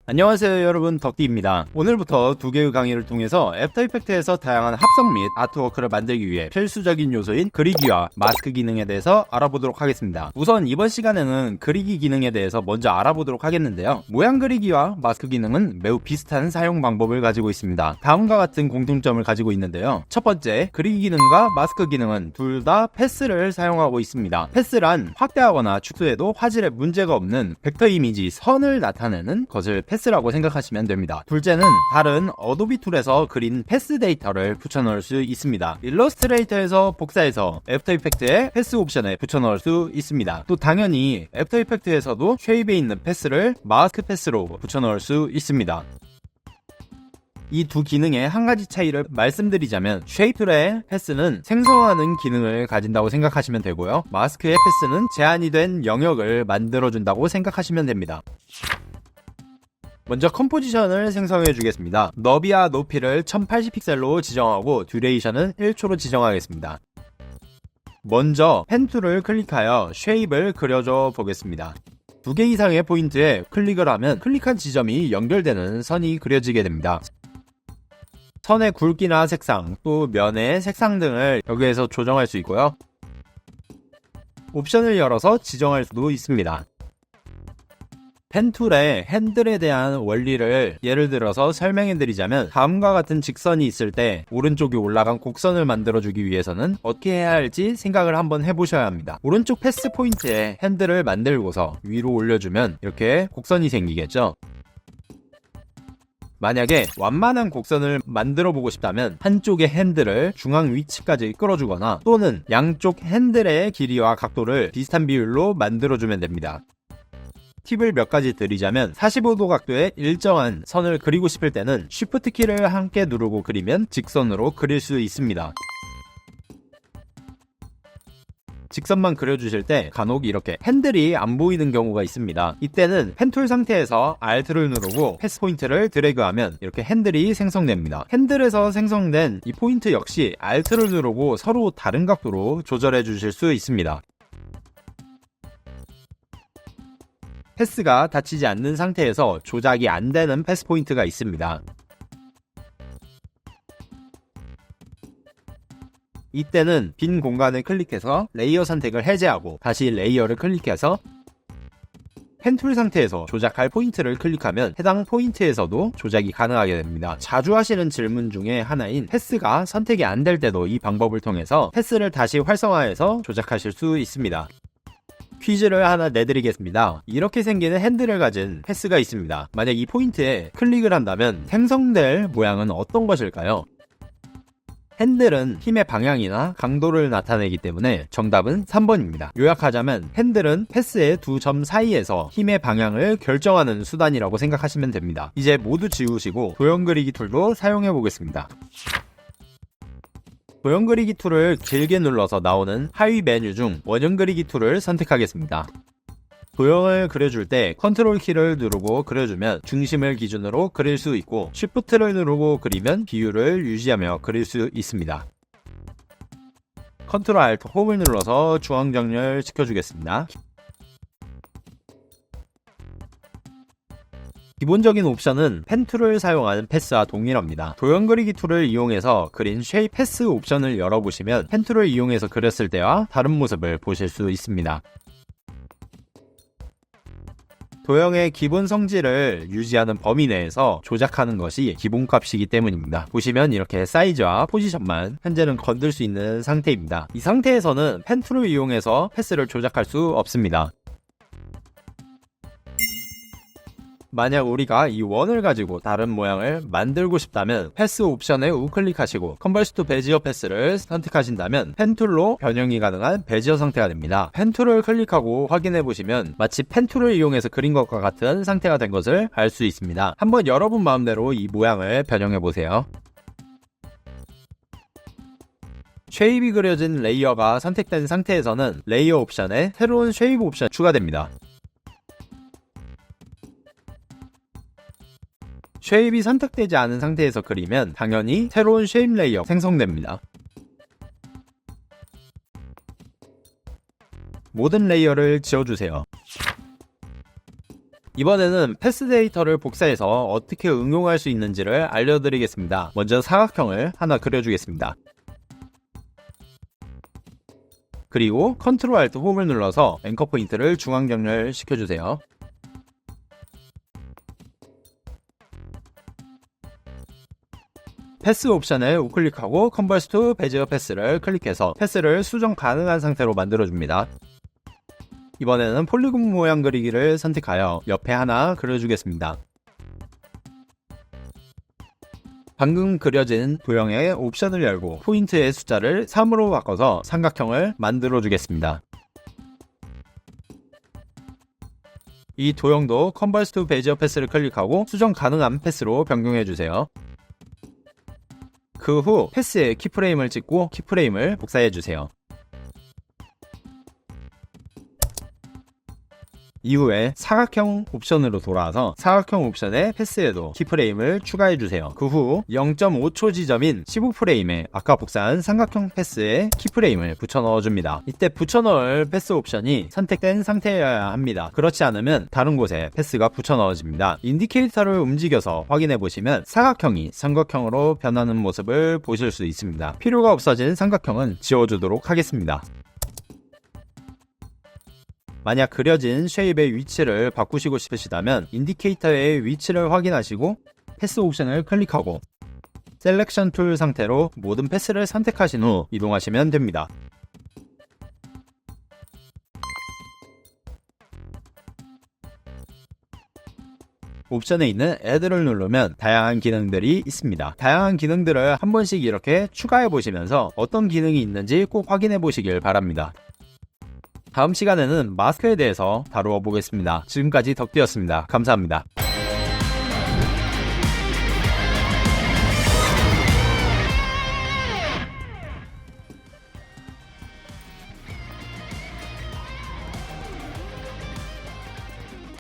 안녕하세요 여러분, 덕디입니다. 오늘부터 두 개의 강의를 통해서 애프터 이펙트에서 다양한 합성 및 아트워크를 만들기 위해 필수적인 요소인 그리기와 마스크 기능에 대해서 알아보도록 하겠습니다. 우선 이번 시간에는 그리기 기능에 대해서 먼저 알아보도록 하겠는데요. 모양 그리기와 마스크 기능은 매우 비슷한 사용 방법을 가지고 있습니다. 다음과 같은 공통점을 가지고 있는데요. 첫 번째, 그리기 기능과 마스크 기능은 둘 다 패스를 사용하고 있습니다. 패스란 확대하거나 축소해도 화질에 문제가 없는 벡터 이미지 선을 나타내는 것을 패스라고 생각하시면 됩니다. 둘째는 다른 어도비 툴에서 그린 패스 데이터를 붙여넣을 수 있습니다. 일러스트레이터에서 복사해서 애프터 이펙트의 패스 옵션에 붙여넣을 수 있습니다. 또 당연히 애프터 이펙트에서도 쉐입에 있는 패스를 마스크 패스로 붙여넣을 수 있습니다. 이 두 기능의 한 가지 차이를 말씀드리자면, 쉐입 툴의 패스는 생성하는 기능을 가진다고 생각하시면 되고요, 마스크의 패스는 제한이 된 영역을 만들어준다고 생각하시면 됩니다. 먼저 컴포지션을 생성해 주겠습니다. 너비와 높이를 1080픽셀로 지정하고 듀레이션은 1초로 지정하겠습니다. 먼저 펜 툴을 클릭하여 쉐입을 그려줘 보겠습니다. 2개 이상의 포인트에 클릭을 하면 클릭한 지점이 연결되는 선이 그려지게 됩니다. 선의 굵기나 색상, 또 면의 색상 등을 여기에서 조정할 수 있고요, 옵션을 열어서 지정할 수도 있습니다. 펜 툴의 핸들에 대한 원리를 예를 들어서 설명해 드리자면, 다음과 같은 직선이 있을 때 오른쪽이 올라간 곡선을 만들어주기 위해서는 어떻게 해야 할지 생각을 한번 해보셔야 합니다. 오른쪽 패스 포인트에 핸들을 만들고서 위로 올려주면 이렇게 곡선이 생기겠죠. 만약에 완만한 곡선을 만들어 보고 싶다면 한쪽의 핸들을 중앙 위치까지 끌어주거나, 또는 양쪽 핸들의 길이와 각도를 비슷한 비율로 만들어주면 됩니다. 팁을 몇 가지 드리자면, 45도 각도의 일정한 선을 그리고 싶을 때는 Shift 키를 함께 누르고 그리면 직선으로 그릴 수 있습니다. 직선만 그려주실 때 간혹 이렇게 핸들이 안 보이는 경우가 있습니다. 이때는 펜툴 상태에서 Alt를 누르고 패스 포인트를 드래그하면 이렇게 핸들이 생성됩니다. 핸들에서 생성된 이 포인트 역시 Alt를 누르고 서로 다른 각도로 조절해 주실 수 있습니다. 패스가 닫히지 않는 상태에서 조작이 안 되는 패스 포인트가 있습니다. 이때는 빈 공간을 클릭해서 레이어 선택을 해제하고 다시 레이어를 클릭해서 펜 툴 상태에서 조작할 포인트를 클릭하면 해당 포인트에서도 조작이 가능하게 됩니다. 자주 하시는 질문 중에 하나인 패스가 선택이 안 될 때도 이 방법을 통해서 패스를 다시 활성화해서 조작하실 수 있습니다. 퀴즈를 하나 내드리겠습니다. 이렇게 생기는 핸들을 가진 패스가 있습니다. 만약 이 포인트에 클릭을 한다면 생성될 모양은 어떤 것일까요? 핸들은 힘의 방향이나 강도를 나타내기 때문에 정답은 3번입니다. 요약하자면 핸들은 패스의 두 점 사이에서 힘의 방향을 결정하는 수단이라고 생각하시면 됩니다. 이제 모두 지우시고 도형 그리기 툴도 사용해 보겠습니다. 도형 그리기 툴을 길게 눌러서 나오는 하위 메뉴 중 원형 그리기 툴을 선택하겠습니다. 도형을 그려줄 때 컨트롤 키를 누르고 그려주면 중심을 기준으로 그릴 수 있고, 쉬프트를 누르고 그리면 비율을 유지하며 그릴 수 있습니다. 컨트롤 알트 홈을 눌러서 중앙 정렬 시켜주겠습니다. 기본적인 옵션은 펜 툴을 사용하는 패스와 동일합니다. 도형 그리기 툴을 이용해서 그린 쉐입 패스 옵션을 열어보시면 펜 툴을 이용해서 그렸을 때와 다른 모습을 보실 수 있습니다. 도형의 기본 성질을 유지하는 범위 내에서 조작하는 것이 기본값이기 때문입니다. 보시면 이렇게 사이즈와 포지션만 현재는 건들 수 있는 상태입니다. 이 상태에서는 펜 툴을 이용해서 패스를 조작할 수 없습니다. 만약 우리가 이 원을 가지고 다른 모양을 만들고 싶다면 패스 옵션에 우클릭하시고 컨버트 투 베지어 패스를 선택하신다면 펜툴로 변형이 가능한 베지어 상태가 됩니다. 펜툴을 클릭하고 확인해 보시면 마치 펜툴을 이용해서 그린 것과 같은 상태가 된 것을 알 수 있습니다. 한번 여러분 마음대로 이 모양을 변형해 보세요. 쉐입이 그려진 레이어가 선택된 상태에서는 레이어 옵션에 새로운 쉐입 옵션 추가됩니다. 쉐입이 선택되지 않은 상태에서 그리면 당연히 새로운 쉐입 레이어 생성됩니다. 모든 레이어를 지워주세요. 이번에는 패스 데이터를 복사해서 어떻게 응용할 수 있는지를 알려드리겠습니다. 먼저 사각형을 하나 그려주겠습니다. 그리고 컨트롤 알트 홈을 눌러서 앵커 포인트를 중앙 정렬 시켜주세요. 패스 옵션을 우클릭하고 컨버스 투 베지어 패스를 클릭해서 패스를 수정 가능한 상태로 만들어줍니다. 이번에는 폴리곤 모양 그리기를 선택하여 옆에 하나 그려주겠습니다. 방금 그려진 도형의 옵션을 열고 포인트의 숫자를 3으로 바꿔서 삼각형을 만들어 주겠습니다. 이 도형도 컨버스 투 베지어 패스를 클릭하고 수정 가능한 패스로 변경해 주세요. 그 후 패스에 키프레임을 찍고 키프레임을 복사해 주세요. 이후에 사각형 옵션으로 돌아와서 사각형 옵션에 패스에도 키프레임을 추가해주세요. 그 후 0.5초 지점인 15프레임에 아까 복사한 삼각형 패스에 키프레임을 붙여 넣어줍니다. 이때 붙여 넣을 패스 옵션이 선택된 상태여야 합니다. 그렇지 않으면 다른 곳에 패스가 붙여 넣어집니다. 인디케이터를 움직여서 확인해 보시면 사각형이 삼각형으로 변하는 모습을 보실 수 있습니다. 필요가 없어진 삼각형은 지워주도록 하겠습니다. 만약 그려진 쉐입의 위치를 바꾸시고 싶으시다면 인디케이터의 위치를 확인하시고 패스 옵션을 클릭하고 셀렉션 툴 상태로 모든 패스를 선택하신 후 이동하시면 됩니다. 옵션에 있는 Add를 누르면 다양한 기능들이 있습니다. 다양한 기능들을 한 번씩 이렇게 추가해 보시면서 어떤 기능이 있는지 꼭 확인해 보시길 바랍니다. 다음 시간에는 마스크에 대해서 다루어 보겠습니다. 지금까지 덕디였습니다. 감사합니다.